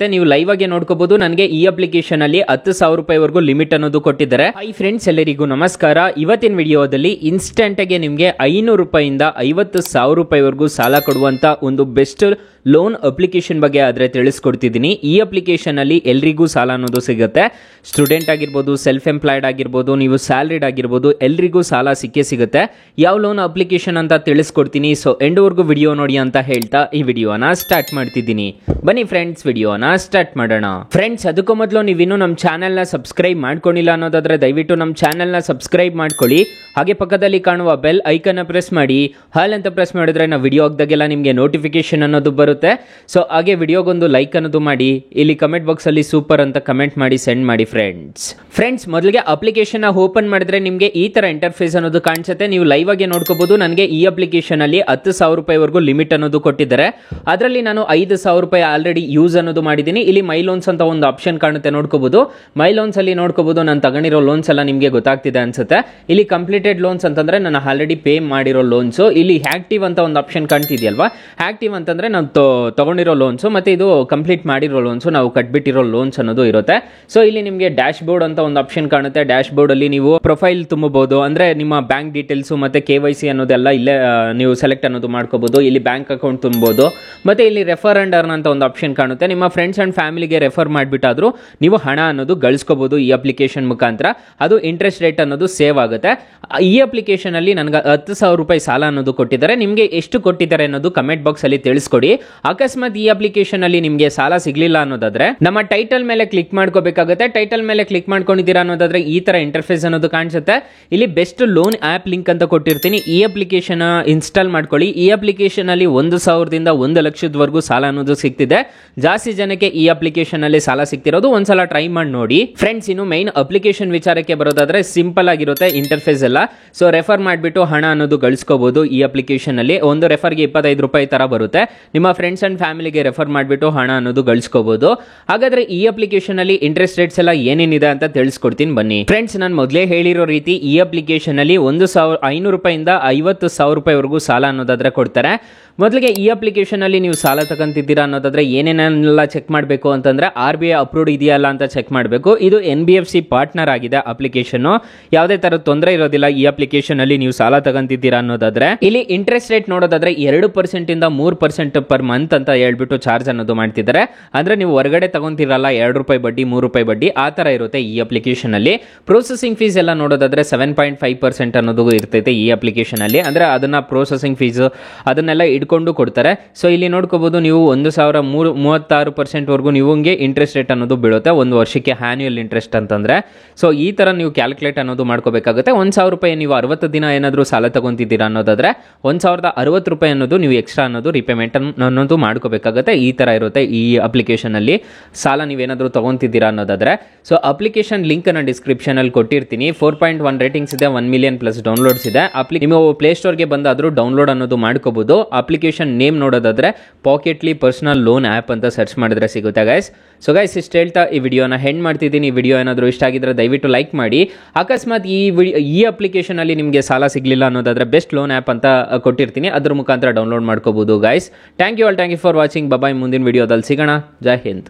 ನೀವು ಲೈವ್ ಆಗಿ ನೋಡ್ಕೋಬಹುದು. ನನಗೆ ಈ ಅಪ್ಲಿಕೇಶನ್ ಅಲ್ಲಿ 10,000 ರೂಪಾಯಿವರೆಗೂ ಲಿಮಿಟ್ ಅನ್ನೋದು ಕೊಟ್ಟಿದ್ದಾರೆ. ಹೈ ಫ್ರೆಂಡ್ಸ್, ಎಲ್ಲರಿಗೂ ನಮಸ್ಕಾರ. ಇವತ್ತಿನ ವಿಡಿಯೋದಲ್ಲಿ ಇನ್ಸ್ಟೆಂಟ್ ಆಗಿ ನಿಮಗೆ 500 ರೂಪಾಯಿಂದ 50,000 ರೂಪಾಯಿವರೆಗೂ ಸಾಲ ಕೊಡುವಂತ ಒಂದು ಬೆಸ್ಟ್ ಲೋನ್ ಅಪ್ಲಿಕೇಶನ್ ಬಗ್ಗೆ ಆದ್ರೆ ತಿಳಿಸ್ಕೊಡ್ತಿದ್ದೀನಿ. ಈ ಅಪ್ಲಿಕೇಶನ್ ಅಲ್ಲಿ ಎಲ್ರಿಗೂ ಸಾಲ ಅನ್ನೋದು ಸಿಗುತ್ತೆ. ಸ್ಟೂಡೆಂಟ್ ಆಗಿರ್ಬೋದು, ಸೆಲ್ಫ್ ಎಂಪ್ಲಾಯ್ಡ್ ಆಗಿರ್ಬೋದು, ನೀವು ಸ್ಯಾಲರಿಡ್ ಆಗಿರ್ಬೋದು, ಎಲ್ರಿಗೂ ಸಾಲ ಸಿಗುತ್ತೆ. ಯಾವ ಲೋನ್ ಅಪ್ಲಿಕೇಶನ್ ಅಂತ ತಿಳಿಸ್ಕೊಡ್ತೀನಿ. ಸೊ ಎಂಡ್ವರೆಗೂ ವಿಡಿಯೋ ನೋಡಿ ಅಂತ ಹೇಳ್ತಾ ಈ ವಿಡಿಯೋನ ಸ್ಟಾರ್ಟ್ ಮಾಡ್ತಿದ್ದೀನಿ. ಬನ್ನಿ ಫ್ರೆಂಡ್ಸ್, ವಿಡಿಯೋನ ಸ್ಟಾರ್ಟ್ ಮಾಡೋಣ. ಫ್ರೆಂಡ್ಸ್, ಅದಕ್ಕೂ ಮೊದಲು ನೀವಿನ್ನೂ ನಮ್ಮ ಚಾನೆಲ್ನ ಸಬ್ಸ್ಕ್ರೈಬ್ ಮಾಡ್ಕೊಂಡಿಲ್ಲ ಅನ್ನೋದಾದ್ರೆ ದಯವಿಟ್ಟು ನಮ್ಮ ಚಾನೆಲ್ನ ಸಬ್ಸ್ಕ್ರೈಬ್ ಮಾಡ್ಕೊಳ್ಳಿ. ಹಾಗೆ ಪಕ್ಕದಲ್ಲಿ ಕಾಣುವ ಬೆಲ್ ಐಕನ್ನ ಪ್ರೆಸ್ ಮಾಡಿ. ಹಾಲ್ ಅಂತ ಪ್ರೆಸ್ ಮಾಡಿದ್ರೆ ನಾವು ವಿಡಿಯೋ ಹಾಕ್ದಾಗೆಲ್ಲ ನಿಮಗೆ ನೋಟಿಫಿಕೇಶನ್ ಅನ್ನೋದು ಬರುತ್ತೆ. ಸೊ ಹಾಗೆ ವಿಡಿಯೋಗೊಂದು ಲೈಕ್ ಅನ್ನೋದು ಮಾಡಿ. ಇಲ್ಲಿ ಕಮೆಂಟ್ ಬಾಕ್ಸ್ ಅಲ್ಲಿ ಸೂಪರ್ ಅಂತ ಕಮೆಂಟ್ ಮಾಡಿ ಸೆಂಡ್ ಮಾಡಿ ಫ್ರೆಂಡ್ಸ್. ಮೊದಲಿಗೆ ಅಪ್ಲಿಕೇಶನ್ ಓಪನ್ ಮಾಡಿದ್ರೆ ನಿಮಗೆ ಈ ತರ ಇಂಟರ್ಫೇಸ್ ಅನ್ನೋದು ಕಾಣಿಸುತ್ತೆ. ನೀವು ಲೈವ್ ಆಗಿ ನೋಡ್ಕೋಬಹುದು. ನನಗೆ ಈ ಅಪ್ಲಿಕೇಶನ್ ಅಲ್ಲಿ 10,000 ರೂಪಾಯಿವರೆಗೂ ಲಿಮಿಟ್ ಅನ್ನೋದು ಕೊಟ್ಟಿದ್ದಾರೆ. ಅದರಲ್ಲಿ ನಾನು 5,000 ರೂಪಾಯಿ ಆಲ್ರೆಡಿ ಯೂಸ್ ಅನ್ನೋದು ಮಾಡಿದ್ದೀನಿ. ಇಲ್ಲಿ ಮೈ ಲೋನ್ಸ್ ಅಂತ ಒಂದು ಆಪ್ಷನ್ ಕಾಣುತ್ತೆ, ನೋಡ್ಕೋಬಹುದು. ಮೈ ಲೋನ್ಸ್ ಅಲ್ಲಿ ನೋಡ್ಕೋಬಹುದು ನಾನು ತಗೊಂಡಿರೋ ಲೋನ್ಸ್ ಎಲ್ಲ ನಿಮಗೆ ಗೊತ್ತಾಗ್ತಿದೆ ಅನ್ಸುತ್ತೆ. ಇಲ್ಲಿ ಕಂಪ್ಲೀಟೆಡ್ ಲೋನ್ಸ್ ಅಂತಂದ್ರೆ ನಾನು ಆಲ್ರೆಡಿ ಪೇ ಮಾಡಿರೋ ಲೋನ್ಸ್. ಇಲ್ಲಿ ಆಕ್ಟಿವ್ ಅಂತ ಒಂದು ಆಪ್ಷನ್ ಕಾಣ್ತಿದೆಯಲ್ವಾ, ಆಕ್ಟಿವ್ ಅಂತಂದ್ರೆ ನಾವು ತಗೊಂಡಿರೋ ಲೋನ್ಸ್, ಮತ್ತೆ ಇದು ಕಂಪ್ಲೀಟ್ ಮಾಡಿರೋ ಲೋನ್ಸ್, ನಾವು ಕಟ್ಬಿಟ್ಟಿರೋ ಲೋನ್ಸ್ ಅನ್ನೋದು ಇರುತ್ತೆ. ಸೊ ಇಲ್ಲಿ ನಿಮಗೆ ಡ್ಯಾಶ್ ಬೋರ್ಡ್ ಅಂತ ಒಂದು ಆಪ್ಷನ್ ಕಾಣುತ್ತೆ. ಡ್ಯಾಶ್ ಬೋರ್ಡ್ ಅಲ್ಲಿ ನೀವು ಪ್ರೊಫೈಲ್ ತುಂಬಬಹುದು, ಅಂದ್ರೆ ನಿಮ್ಮ ಬ್ಯಾಂಕ್ ಡೀಟೇಲ್ಸ್ ಮತ್ತೆ KYC ಅನ್ನೋದೆಲ್ಲ ಇಲ್ಲೇ ನೀವು ಸೆಲೆಕ್ಟ್ ಅನ್ನೋದು ಮಾಡ್ಕೋಬಹುದು. ಇಲ್ಲಿ ಬ್ಯಾಂಕ್ ಅಕೌಂಟ್ ತುಂಬಬಹುದು. ಮತ್ತೆ ಇಲ್ಲಿ ರೆಫರ್ ಅಂಡ್ ಅರ್ನ್ ಅಂತ ಒಂದು ಆಪ್ಷನ್ ಕಾಣುತ್ತೆ. ನಿಮ್ಮ ಫ್ರೆಂಡ್ಸ್ ಅಂಡ್ ಫ್ಯಾಮಿಲಿಗೆ ರೆಫರ್ ಮಾಡಿಬಿಟ್ಟಾದ್ರೂ ನೀವು ಹಣ ಅನ್ನೋದು ಗಳಿಸ್ಕೋಬಹುದು ಈ ಅಪ್ಲಿಕೇಶನ್ ಮುಖಾಂತರ. ಅದು ಇಂಟ್ರೆಸ್ಟ್ ರೇಟ್ ಅನ್ನೋದು ಸೇವ್ ಆಗುತ್ತೆ. ಈ ಅಪ್ಲಿಕೇಶನ್ ಅಲ್ಲಿ ನನಗೆ 10,000 ರೂಪಾಯಿ ಸಾಲ ಅನ್ನೋದು ಕೊಟ್ಟಿದ್ದಾರೆ. ನಿಮಗೆ ಎಷ್ಟು ಕೊಟ್ಟಿದ್ದಾರೆ ಅನ್ನೋದು ಕಮೆಂಟ್ ಬಾಕ್ಸ್ ಅಲ್ಲಿ ತಿಳಿಸ್ಕೊಡಿ. ಅಕಸ್ಮಾತ್ ಈ ಅಪ್ಲಿಕೇಶನ್ ಅಲ್ಲಿ ನಿಮಗೆ ಸಾಲ ಸಿಗ್ಲಿಲ್ಲ ಅನ್ನೋದಾದ್ರೆ ನಮ್ಮ ಟೈಟಲ್ ಮೇಲೆ ಕ್ಲಿಕ್ ಮಾಡ್ಕೋಬೇಕಾಗುತ್ತೆ. ಟೈಟಲ್ ಮೇಲೆ ಕ್ಲಿಕ್ ಮಾಡ್ಕೊಂಡಿದ್ದೀರಾ ಅನ್ನೋದಾದ್ರೆ ಈ ತರ ಇಂಟರ್ಫೇಸ್ ಅನ್ನೋದು ಕಾಣಿಸುತ್ತೆ. ಇಲ್ಲಿ ಬೆಸ್ಟ್ ಲೋನ್ ಆಪ್ ಲಿಂಕ್ ಅಂತ ಕೊಟ್ಟಿರ್ತೀನಿ. ಈ ಅಪ್ಲಿಕೇಶನ್ ಇನ್ಸ್ಟಾಲ್ ಮಾಡ್ಕೊಳ್ಳಿ. ಈ ಅಪ್ಲಿಕೇಶನ್ ಅಲ್ಲಿ 1,000ದಿಂದ 1,00,000ವರೆಗೂ ಸಾಲ ಅನ್ನೋದು ಸಿಗ್ತಿದೆ. ಜಾಸ್ತಿ ಜನಕ್ಕೆ ಈ ಅಪ್ಲಿಕೇಶನ್ ಅಲ್ಲಿ ಸಾಲ ಸಿಗ್ತಿರೋದು. ಒಂದ್ಸಲ ಟ್ರೈ ಮಾಡಿ ನೋಡಿ ಫ್ರೆಂಡ್ಸ್. ಇನ್ನು ಮೈನ್ ಅಪ್ಲಿಕೇಶನ್ ವಿಚಾರಕ್ಕೆ ಬರೋದಾದ್ರೆ ಸಿಂಪಲ್ ಆಗಿರುತ್ತೆ ಇಂಟರ್ಫೇಸ್ ಎಲ್ಲ. ಸೊ ರೆಫರ್ ಮಾಡಿಬಿಟ್ಟು ಹಣ ಅನ್ನೋದು ಗಳಿಸ್ಕೋಬಹುದು. ಈ ಅಪ್ಲಿಕೇಶನ್ ಅಲ್ಲಿ ಒಂದು ರೆಫರ್ಗೆ 25 ರೂಪಾಯಿ ತರ ಬರುತ್ತೆ. ನಿಮ್ಮ ಫ್ರೆಂಡ್ಸ್ ಅಂಡ್ ಫ್ಯಾಮಿಲಿಗೆ ರೆಫರ್ ಮಾಡಿಬಿಟ್ಟು ಹಣ ಅನ್ನೋದು ಗಳಿಸ್ಕೋಬಹುದು. ಹಾಗಾದ್ರೆ ಈ ಅಪ್ಲಿಕೇಶನ್ ಅಲ್ಲಿ ಇಂಟ್ರೆಸ್ಟ್ ರೇಟ್ಸ್ ಎಲ್ಲ ಏನೇನಿದೆ ಅಂತ ತಿಳಿಸ್ಕೊಡ್ತೀನಿ ಬನ್ನಿ ಫ್ರೆಂಡ್ಸ್. ನಾನು ಮೊದಲೇ ಹೇಳಿರೋ ರೀತಿ ಈ ಅಪ್ಲಿಕೇಶನ್ ಅಲ್ಲಿ 500 ರೂಪಾಯಿಂದ 50,000 ರೂಪಾಯಿವರೆಗೂ ಸಾಲ ಅನ್ನೋದಾದ್ರೆ ಕೊಡ್ತಾರೆ. ಮೊದಲಿಗೆ ಈ ಅಪ್ಲಿಕೇಶನ್ ಅಲ್ಲಿ ನೀವು ಸಾಲ ತಗೊಂತಿದ್ದೀರಾ ಅನ್ನೋದಾದ್ರೆ ಏನೇನೆಲ್ಲ ಚೆಕ್ ಮಾಡಬೇಕು ಅಂತಂದ್ರೆ RBI ಅಪ್ರೂವ್ಡ್ ಇದೆಯಲ್ಲ ಅಂತ ಚೆಕ್ ಮಾಡಬೇಕು. ಇದು NBFC ಪಾರ್ಟ್ನರ್ ಆಗಿದೆ ಅಪ್ಲಿಕೇಶನ್. ಯಾವುದೇ ತರ ತೊಂದರೆ ಇರೋದಿಲ್ಲ ಈ ಅಪ್ಲಿಕೇಶನ್ ಅಲ್ಲಿ ನೀವು ಸಾಲ ತಗೊಂತಿದ್ದೀರಾ ಅನ್ನೋದಾದ್ರೆ. ಇಲ್ಲಿ ಇಂಟ್ರೆಸ್ಟ್ ರೇಟ್ ನೋಡೋದಾದ್ರೆ 2% ಇಂದ 3% ಪರ್ ಮಂತ್ ಅಂತ ಹೇಳ್ಬಿಟ್ಟು ಚಾರ್ಜ್ ಅನ್ನೋದು ಮಾಡ್ತಿದ್ದಾರೆ. ಅಂದ್ರೆ ನೀವು ಹೊರಗಡೆ ತಗೊಂತಿರಲ್ಲ 2 ರೂಪಾಯಿ ಬಡ್ಡಿ 3 ರೂಪಾಯಿ ಬಡ್ಡಿ ಆ ತರ ಇರುತ್ತೆ ಈ ಅಪ್ಲಿಕೇಶನ್ ಅಲ್ಲಿ. ಪ್ರೊಸೆಸಿಂಗ್ ಫೀಸ್ ಎಲ್ಲ ನೋಡೋದಾದ್ರೆ 7.5% ಅನ್ನೋದು ಇರ್ತೈತೆ ಈ ಅಪ್ಲಿಕೇಶನ್ ಅಲ್ಲಿ. ಅಂದ್ರೆ ಅದನ್ನ ಪ್ರೊಸೆಸಿಂಗ್ ಫೀಸ್ ಅದನ್ನೆಲ್ಲ ಕೊಂಡು ಕೊಡ್ತಾರೆ. ಸೊ ಇಲ್ಲಿ ನೋಡ್ಕೋಬಹುದು ನೀವು 1,036% ವರೆಗೂ ನೀವು ಇಂಟ್ರೆಸ್ಟ್ ರೇಟ್ ಅನ್ನೋದು ಬೀಳುತ್ತೆ ಒಂದು ವರ್ಷಕ್ಕೆ, ಆನ್ಯುಯಲ್ ಇಂಟ್ರೆಸ್ಟ್ ಅಂತಂದ್ರೆ. ಸೊ ಈ ತರ ನೀವು ಕ್ಯಾಲ್ಕುಲೇಟ್ ಅನ್ನೋದು ಮಾಡ್ಕೋಬೇಕಾಗುತ್ತೆ. 1,000 ರೂಪಾಯಿ ನೀವು 60 ದಿನ ಏನಾದರೂ ಸಾಲ ತಗೊಂತಿದ್ದೀರಾ ಅನ್ನೋದಾದ್ರೆ 1,060 ರೂಪಾಯಿ ಅನ್ನೋದು ನೀವು ಎಕ್ಸ್ಟ್ರಾ ಅನ್ನೋದು ರಿಪೇಮೆಂಟ್ ಅನ್ನೋದು ಮಾಡ್ಕೋಬೇಕಾಗುತ್ತೆ. ಈ ತರ ಇರುತ್ತೆ ಈ ಅಪ್ಲಿಕೇಶನ್ ಅಲ್ಲಿ ಸಾಲ ನೀವೇನಾದ್ರೂ ತಗೊಂತಿದ್ದೀರಾ ಅನ್ನೋದಾದ್ರೆ. ಸೊ ಅಪ್ಲಿಕೇಶನ್ ಲಿಂಕ್ ಅನ್ನ ಡಿಸ್ಕ್ರಿಪ್ಷನ್ ಅಲ್ಲಿ ಕೊಟ್ಟಿರ್ತೀನಿ. 4.1 ರೇಟಿಂಗ್ಸ್ ಇದೆ, 1 ಮಿಲಿಯನ್ ಪ್ಲಸ್ ಡೌನ್ಲೋಡ್ಸ್ ಇದೆ. ನೀವು ಪ್ಲೇ ಸ್ಟೋರ್ಗೆ ಬಂದಾದ್ರೂ ಡೌನ್ಲೋಡ್ ಅನ್ನೋದು ಮಾಡ್ಕೋಬಹುದು. ಅಪ್ಲಿಕೇಶನ್ ನೇಮ್ ನೋಡೋದಾದ್ರೆ ಪಾಕೆಟ್ಲಿ ಪರ್ಸನಲ್ ಲೋನ್ ಆಪ್ ಅಂತ ಸರ್ಚ್ ಮಾಡಿದ್ರೆ ಸಿಗುತ್ತೆ ಗೈಸ್. ಸೊ ಗೈಸ್, ಇಷ್ಟು ಹೇಳ್ತಾ ಈ ವಿಡಿಯೋನ ಹೆಂಡ್ ಮಾಡ್ತಿದ್ದೀನಿ. ಈ ವಿಡಿಯೋ ಏನಾದರೂ ಇಷ್ಟ ಆಗಿದ್ರೆ ದಯವಿಟ್ಟು ಲೈಕ್ ಮಾಡಿ. ಅಕಸ್ಮಾತ್ ಈ ಅಪ್ಲಿಕೇಶನ್ ಅಲ್ಲಿ ನಿಮಗೆ ಸಾಲ ಸಿಗಲಿಲ್ಲ ಅನ್ನೋದಾದ್ರೆ ಬೆಸ್ಟ್ ಲೋನ್ ಆಪ್ ಅಂತ ಕೊಟ್ಟಿರ್ತೀನಿ, ಅದ್ರ ಮುಖಾಂತರ ಡೌನ್ಲೋಡ್ ಮಾಡ್ಕೋಬಹುದು guys. Thank you for watching. Bye. ಮುಂದಿನ ವಿಡಿಯೋದಲ್ಲಿ ಸಿಗೋಣ. ಜೈ ಹಿಂದ್.